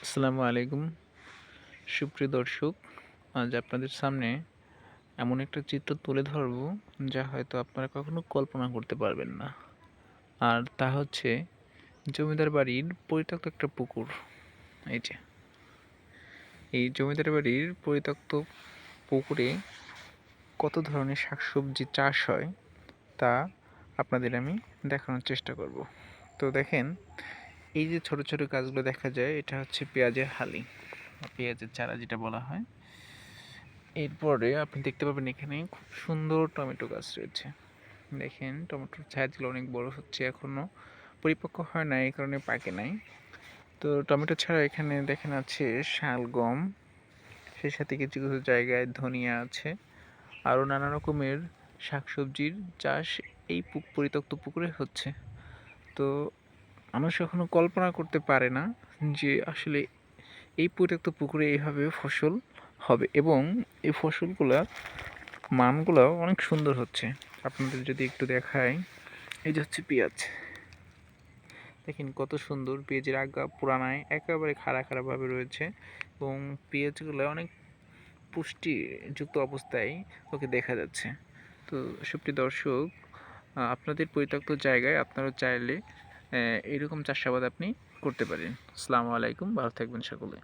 আসসালামু আলাইকুম সুপ্রিয় দর্শক। আজ আপনাদের সামনে এমন একটা চিত্র তুলে ধরব যা হয়তো আপনারা কখনো কল্পনা করতে পারবেন না। আর তা হচ্ছে জমিদার বাড়ির পরিত্যক্ত একটা পুকুর। এই যে এই জমিদার বাড়ির পরিত্যক্ত পুকুরে কত ধরনের শাকসবজি চাষ হয় তা আপনাদের আমি দেখানোর চেষ্টা করব। তো দেখেন, এই যে ছোট ছোট গাছগুলো দেখা যায়, এটা হচ্ছে পেঁয়াজের হালি, পেঁয়াজের চারা যেটা বলা হয়। এরপরে আপনি দেখতে পাবেন এখানে খুব সুন্দর টমেটো গাছ রয়েছে। দেখেন টমেটোর সাইজগুলো অনেক বড় হচ্ছে, এখনো পরিপক্ক হয় না, এই কারণে পাকে নাই। তো টমেটো ছাড়া এখানে দেখেন আছে শালগম, সেই সাথে কিছু কিছু জায়গায় ধনিয়া আছে, আরও নানা রকমের শাকসবজির চাষ এই পরিত্যক্ত পুকুরে হচ্ছে। তো মানুষ এখনো কল্পনা করতে পারে না যে আসলে এই পরিত্যক্ত পুকুরে এইভাবে ফসল হবে, এবং এই ফসলগুলা মানগুলো অনেক সুন্দর হচ্ছে। আপনাদের যদি একটু দেখাই, এই যে হচ্ছে পেঁয়াজ, দেখেন কত সুন্দর পেঁয়াজের আগা পুরানায় একেবারে খাড়া খাড়া ভাবে রয়েছে, এবং পেঁয়াজগুলো অনেক পুষ্টিযুক্ত অবস্থায় ওকে দেখা যাচ্ছে। তো সুপ্রিয় দর্শক, আপনাদের পরিত্যক্ত জায়গায় আপনারা চাইলে এরকম চাষাবাদ আপনি করতে পারেন। আসসালামু আলাইকুম, ভালো থাকবেন সকলে।